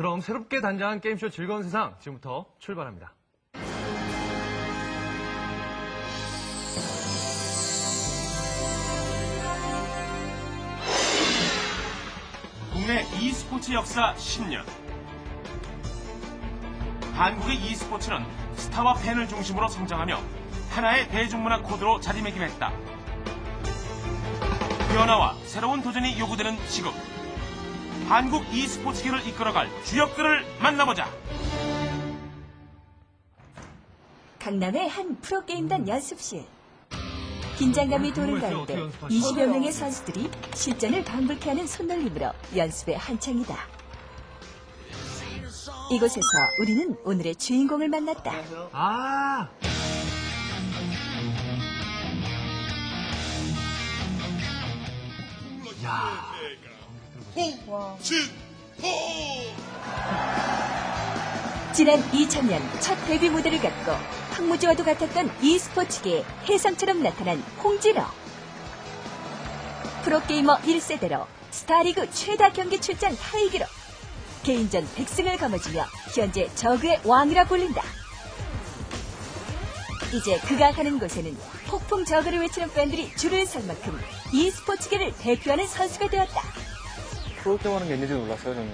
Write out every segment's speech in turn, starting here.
그럼 새롭게 단장한 게임쇼 즐거운 세상 지금부터 출발합니다. 국내 e스포츠 역사 10년. 한국의 e스포츠는 스타와 팬을 중심으로 성장하며 하나의 대중문화 코드로 자리매김했다. 변화와 새로운 도전이 요구되는 지금, 한국 e스포츠계를 이끌어갈 주역들을 만나보자. 강남의 한 프로게임단 연습실. 긴장감이 도는 가운데 20여 명의 선수들이 실전을 방불케 하는 손놀림으로 연습에 한창이다. 이곳에서 우리는 오늘의 주인공을 만났다. 지난 2000년 첫 데뷔 무대를 갖고 황무지와도 같았던 e스포츠계의 혜성처럼 나타난 홍진호. 프로게이머 1세대로 스타리그 최다 경기 출장 타이기로 개인전 100승을 거머쥐며 현재 저그의 왕이라 불린다. 이제 그가 가는 곳에는 폭풍 저그를 외치는 팬들이 줄을 설 만큼 e스포츠계를 대표하는 선수가 되었다. 프로게이머라는 게 있는지도 몰랐어요. 저는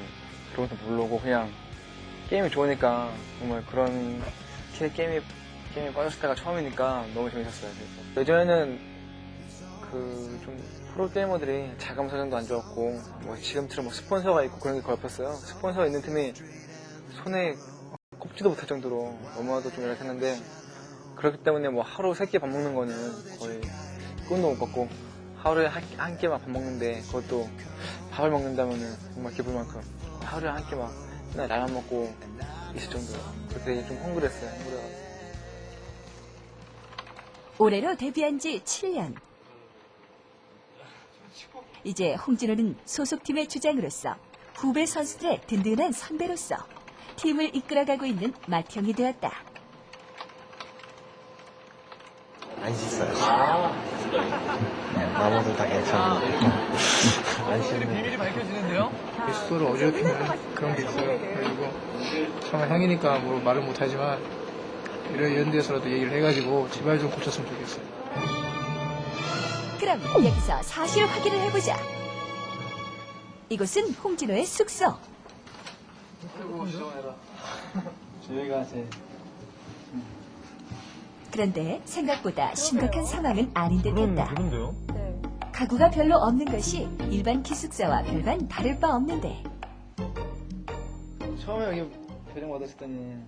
그런 것도 모르고 그냥 게임이 좋으니까 정말 그런 게임에 빠졌을 때가 처음이니까 너무 재밌었어요. 그래서 예전에는 좀 프로게이머들이 자금 사정도 안 좋았고 뭐 지금처럼 뭐 스폰서가 있고 그런 게 거의 없었어요. 스폰서가 있는 팀이 손에 꼽지도 못할 정도로 너무나도 좀 열악했는데, 그렇기 때문에 뭐 하루 3끼 밥 먹는 거는 거의 꿈도 못 꿨고, 하루에 한 끼만 밥 먹는데 그것도 밥을 먹는다면은 정말 기쁠 만큼 하루에 한 끼 막 맨날 라면 먹고 있을 정도로 그렇게 좀 헝그랬어요. 헝그래가지고. 올해로 데뷔한 지 7년. 이제 홍진호는 소속팀의 주장으로서 후배 선수들의 든든한 선배로서 팀을 이끌어가고 있는 맏형이 되었다. 안 씻어요. 나머지 다 괜찮은데. 안 씻는. 비밀이 밝혀지는데요? 스스로 어지럽히는 그런 게 있어요. 그리고 처음에 형이니까 뭐 말은 못하지만 이런 데서라도 얘기를 해가지고 제발 좀 고쳤으면 좋겠어요. 그럼 여기서 사실 확인을 해보자. 이곳은 홍진호의 숙소. 저희가 제 그런데 생각보다 심각한 상황은 아닌 듯했다. 그런데요? 가구가 별로 없는 것이 일반 기숙사와 별반 다를 바 없는데, 처음에 여기 배정 받았을 때는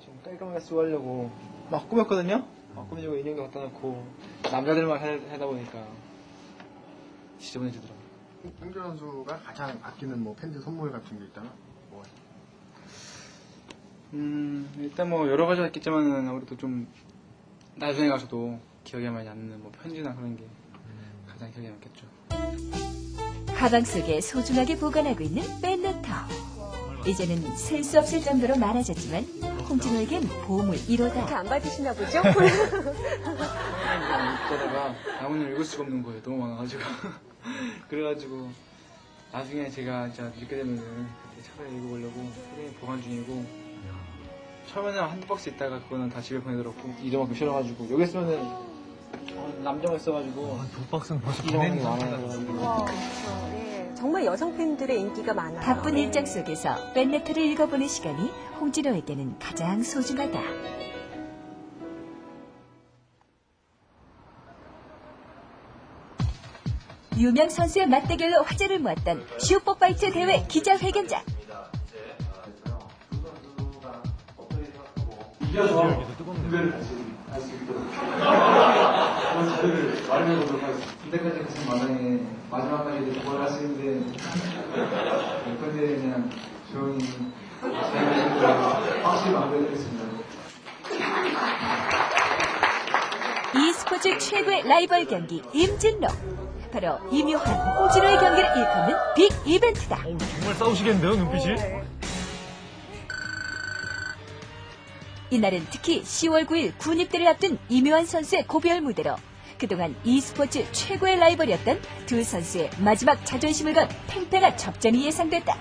좀 깔끔하게 쓰고 하려고 막 꾸몄거든요. 막 꾸미려고 인형도 갖다 놓고 남자들만 하다 보니까 지저분해지더라고요. 홍진호 선수가 가장 아끼는 뭐 팬들 선물 같은 게 있다면 뭐? 일단 뭐 여러 가지가 있겠지만 아무래도 좀 나중에 가서도 기억에 많이 남는 뭐 편지나 그런 게 가장 기억에 남겠죠. 가방 속에 소중하게 보관하고 있는 백레터. 이제는 셀 수 없을 정도로 많아졌지만 홍진호에겐 보물 1호다. 이렇게 안 받으시나 보죠? 읽다가 나오늘 읽을 수가 없는 거예요. 너무 많아가지고. 그래가지고 나중에 제가 진짜 읽게 되면은 그때 차라리 읽어보려고 프레임 보관 중이고, 처음에는 한두 박스 있다가 그거는 다 집에 보내더라고. 이만큼 싫어가지고 여기 있으면은 남자가 있어가지고 두 박스는 벌써 이만큼이 보내는 많아요. 와, 네. 정말 여성 팬들의 인기가 많아요. 바쁜 네. 일정 속에서 백레터를 읽어보는 시간이 홍진호에게는 가장 소중하다. 유명 선수의 맞대결로 화제를 모았던 슈퍼파이트 대회 기자회견장. 이겨서 분배를 다시 할 수 있도록 그런 자료를 마련해보도록 하겠습니다. 이때까지 가진 마당에 마지막까지 그걸 할 수 있는데 근데 그냥 조용히 확실히 마무리해드리겠습니다. e스포츠 최고의 라이벌 경기 임진로. 바로 이묘한 홍진호의 경기를 일컫는 빅 이벤트다. 정말 싸우시겠는데요, 눈빛이? 이날은 특히 10월 9일 군입대를 앞둔 이묘한 선수의 고별 무대로 그동안 e스포츠 최고의 라이벌이었던 두 선수의 마지막 자존심을 건 팽팽한 접전이 예상됐다.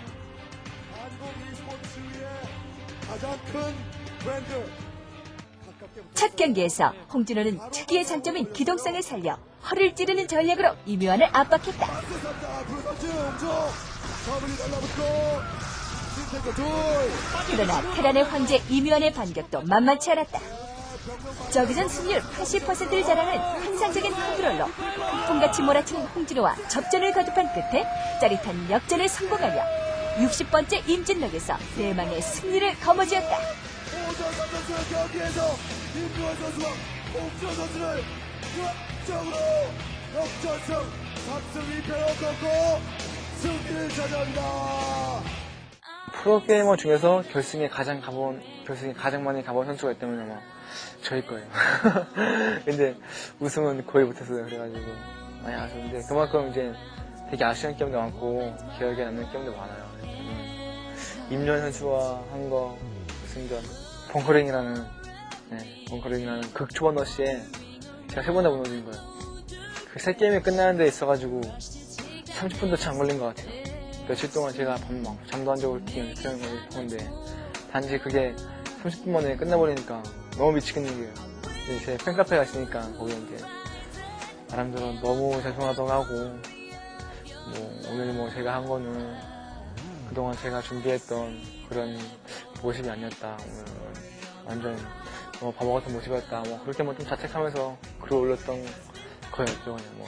첫 경기에서 홍진호는 특유의 장점인 기동성을 살려 허를 찌르는 전략으로 이묘한을 압박했다. 그러나 테란의 황제 이묘한의 반격도 만만치 않았다. 저기전 승률 80%를 자랑하는 환상적인 컨트롤로 폭풍같이 몰아치는 홍진호와 접전을 거듭한 끝에 짜릿한 역전에 성공하며 60번째 임진록에서 대망의 승리를 거머쥐었다. 프로게이머 중에서 결승에 가장 많이 가본 선수가 있다면 아마 저일 거예요. 근데 우승은 거의 못했어요. 그래가지고 많이 아쉬운데 그만큼 이제 되게 아쉬운 게임도 많고 기억에 남는 게임도 많아요. 임현 선수와 한 거 우승전 벙커링이라는 극초반 러시에 제가 3번이나 무너진 거예요. 그 3게임이 끝나는 데 있어가지고 30분도 채 안 걸린 것 같아요. 며칠 동안 제가 잠도 안 자고 게임을 보는데 단지 그게 30분 만에 끝나버리니까 너무 미치겠는 거예요. 제 팬카페가 있으니까 거기 이제 사람들은 너무 죄송하다고 하고 오늘 제가 한 거는 그동안 제가 준비했던 그런 모습이 아니었다. 오늘 완전 너무 바보 같은 모습이었다. 그렇게 좀 자책하면서 글을 올렸던 거였죠. 그냥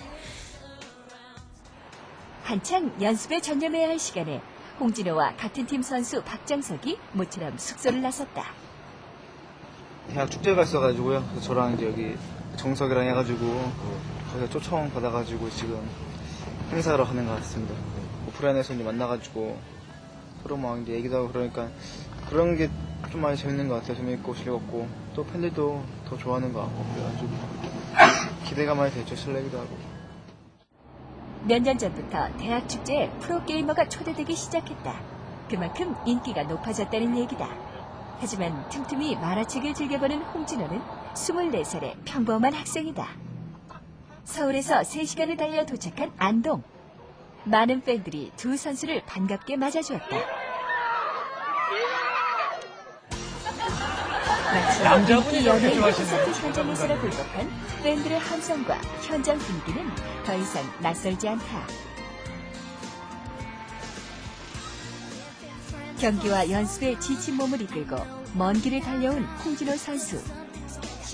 한창 연습에 전념해야 할 시간에 홍진호와 같은 팀 선수 박정석이 모처럼 숙소를 나섰다. 대학 축제가 있어가지고요. 그래서 저랑 이제 여기 정석이랑 해가지고 거기서 초청 받아가지고 지금 행사하러 가는 것 같습니다. 오프라인에서 이제 만나가지고 서로 막 이제 얘기도 하고 그러니까 그런 게 좀 많이 재밌는 것 같아요. 재밌고 즐겁고 또 팬들도 더 좋아하는 것 같고 그래가지고 기대가 많이 되죠. 설레기도 하고. 몇 년 전부터 대학 축제에 프로게이머가 초대되기 시작했다. 그만큼 인기가 높아졌다는 얘기다. 하지만 틈틈이 만화책을 즐겨보는 홍진호는 24살의 평범한 학생이다. 서울에서 3시간을 달려 도착한 안동. 많은 팬들이 두 선수를 반갑게 맞아주었다. 마치 남자분이 저렇게 연예인 좋아하시네요. 콘서트 현장에서나 불법한 팬들의 함성과 현장 분위기는 더 이상 낯설지 않다. 경기와 연습에 지친 몸을 이끌고 먼 길을 달려온 홍진호 선수.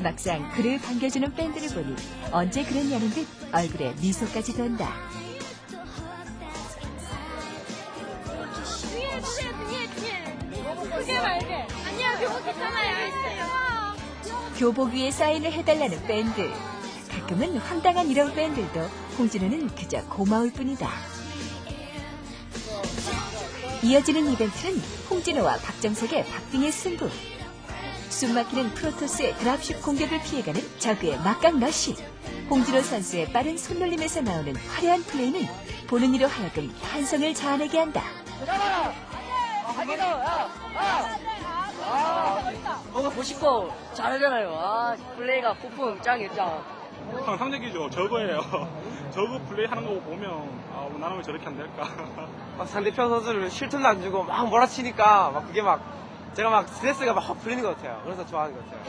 막상 그를 반겨주는 팬들을 보니 언제 그랬냐는 듯 얼굴에 미소까지 돈다. 그게 말게. 아니야, 교복 괜찮아요. 교복 위에 사인을 해달라는 팬들. 가끔은 황당한 이런 팬들도 홍진호는 그저 고마울 뿐이다. 이어지는 이벤트는 홍진호와 박정석의 박빙의 승부. 숨막히는 프로토스의 드랍십 공격을 피해가는 저그의 막강 러쉬. 홍진호 선수의 빠른 손놀림에서 나오는 화려한 플레이는 보는 이로 하여금 환성을 자아내게 한다. 뭔가 보시고 잘하잖아요. 플레이가 폭풍 짱이죠. 상대기죠. 저거예요. 저거 플레이 하는 거 보면 나는 왜 저렇게 안 될까. 상대편 선수를 쉴틈도 안 주고 막 몰아치니까 그게 제가 스트레스가 확 풀리는 것 같아요. 그래서 좋아하는 것 같아요.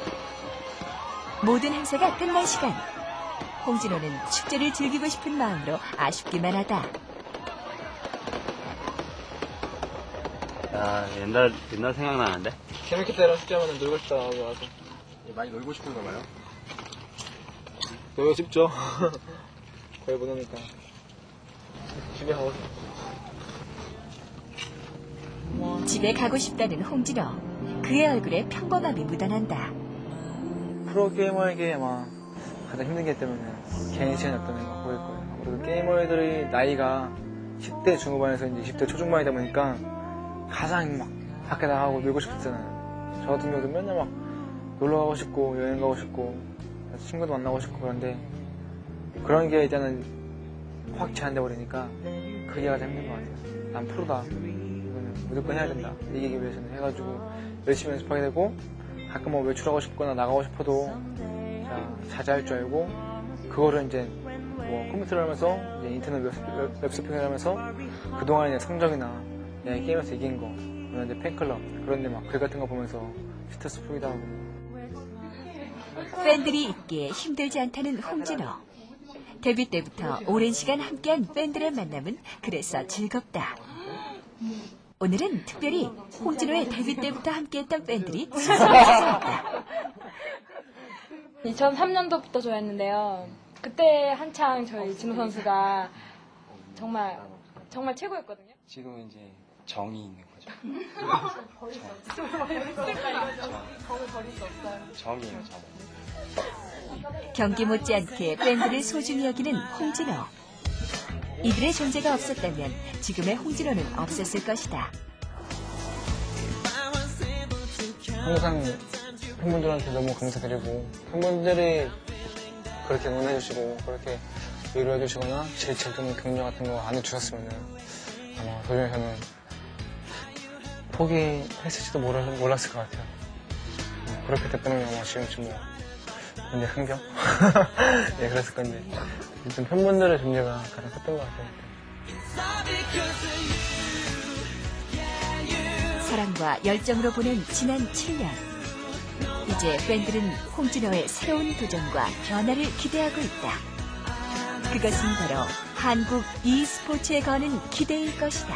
모든 행사가 끝날 시간. 홍진호는 축제를 즐기고 싶은 마음으로 아쉽기만 하다. 야, 옛날 생각나는데? 재밌겠다 이런 숙제하면 놀고 싶다 하고 와서. 많이 놀고 싶은가 봐요? 놀고 싶죠. 거의 못 오니까. 집에 가고 싶어. 집에 가고 싶다는 홍진호. 그의 얼굴에 평범함이 묻어난다. 프로게이머에게 가장 힘든 게 때문에 개인 시간이 없다는 거 보일 거예요. 아무래도 게이머들이 나이가 10대 중후반에서 이제 20대 초중반이다 보니까 가장 밖에 나가고 놀고 싶잖아요. 저 같은 경우도 맨날 놀러 가고 싶고 여행 가고 싶고 친구도 만나고 싶고 그런데 그런 게 일단은 확 제한돼 버리니까 그게 가장 힘든 것 같아요. 난 프로다. 이거는 무조건 해야 된다. 이기기 위해서는 해가지고 열심히 연습하게 되고 가끔 외출하고 싶거나 나가고 싶어도 자제할 줄 알고 그거를 이제 컴퓨터를 하면서 이제 인터넷 웹서핑을 하면서 그동안의 성적이나 내 게임에서 이긴 거 저는 이제 팬클럽 그런데 막 글 같은 거 보면서 스트레스 풀기도 하고. 팬들이 있기에 힘들지 않다는 홍진호. 데뷔 때부터 오랜 시간 함께한 팬들의 만남은 그래서 즐겁다. 오늘은 특별히 홍진호의 데뷔 때부터 함께했던 팬들이 수석을 찾아왔다. 2003년도부터 좋아했는데요. 그때 한창 저희 진호 선수가 정말 최고였거든요. 지금은 이제 정이 있는 거죠. 정을 버릴 수 없어요. 정이에요, 정. 경기 못지않게 팬들을 소중히 여기는 홍진호. 이들의 존재가 없었다면 지금의 홍진호는 없었을 것이다. 항상 팬분들한테 너무 감사드리고 팬분들이 그렇게 응원해주시고 그렇게 위로해주시거나 제 질문 격려 같은 거 안 해주셨으면 아마 도중에 저는 포기했을지도 몰랐을 것 같아요. 그렇기 때문에 아마 지금쯤 뭐 굉장히 흥경? 네, 그랬을 건데 일단 팬분들의 존재가 가장 컸던 것 같아요. 사랑과 열정으로 보낸 지난 7년. 이제 팬들은 홍진호의 새로운 도전과 변화를 기대하고 있다. 그것은 바로 한국 e스포츠에 거는 기대일 것이다.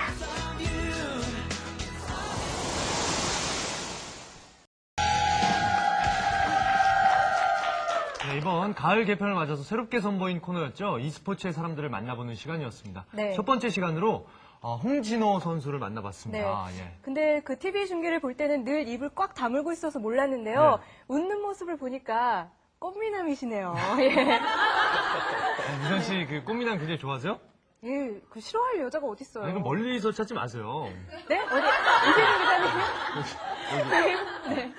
네, 이번 가을 개편을 맞아서 새롭게 선보인 코너였죠. e스포츠의 사람들을 만나보는 시간이었습니다. 네. 첫 번째 시간으로 홍진호 선수를 만나봤습니다. 네. 예. 근데 그 TV 중계를 볼 때는 늘 입을 꽉 다물고 있어서 몰랐는데요. 네. 웃는 모습을 보니까 꽃미남이시네요. 예. 유선 씨 그 꽃미남 굉장히 좋아하세요? 예, 그 싫어할 여자가 어딨어요. 아니, 그럼 멀리서 찾지 마세요. 네? 어디? 이세준 기자님? 네.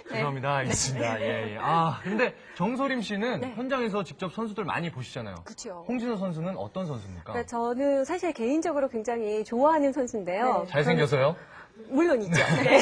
죄송합니다. 알겠습니다. 예, 예. 근데 정소림 씨는 현장에서 직접 선수들 많이 보시잖아요. 그렇죠. 홍진호 선수는 어떤 선수입니까? 그러니까 저는 사실 개인적으로 굉장히 좋아하는 선수인데요. 잘생겨서요? 물론이죠. 네.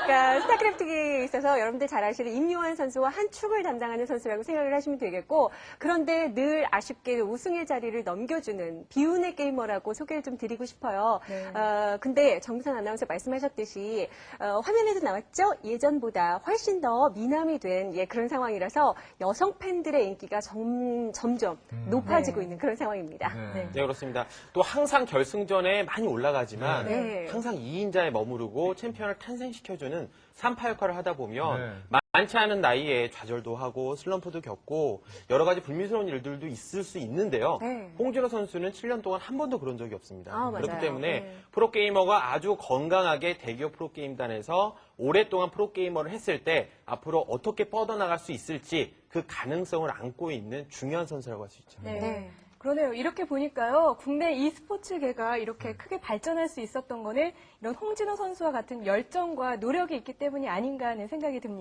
그러니까 스타크래프트기에 있어서 여러분들 잘 아시는 임요한 선수와 한 축을 담당하는 선수라고 생각을 하시면 되겠고, 그런데 늘 아쉽게 우승의 자리를 넘겨주는 비운의 게이머라고 소개를 좀 드리고 싶어요. 네. 근데 정선 아나운서 말씀하셨듯이 화면에도 나왔죠? 예전보다 훨씬 더 미남이 된 그런 상황이라서 여성 팬들의 인기가 점점 높아지고 있는 그런 상황입니다. 네, 그렇습니다. 또 항상 결승전에 많이 올라가지만 네. 항상 2인자에 머무르고 챔피언을 탄생시켜주는 3파 역할을 하다 보면 많지 않은 나이에 좌절도 하고 슬럼프도 겪고 여러 가지 불미스러운 일들도 있을 수 있는데요. 홍진호 선수는 7년 동안 한 번도 그런 적이 없습니다. 그렇기 맞아요. 때문에 프로게이머가 아주 건강하게 대기업 프로게임단에서 오랫동안 프로게이머를 했을 때 앞으로 어떻게 뻗어나갈 수 있을지 그 가능성을 안고 있는 중요한 선수라고 할 수 있죠. 네. 그러네요. 이렇게 보니까요, 국내 e스포츠계가 이렇게 크게 발전할 수 있었던 거는 이런 홍진호 선수와 같은 열정과 노력이 있기 때문이 아닌가 하는 생각이 듭니다.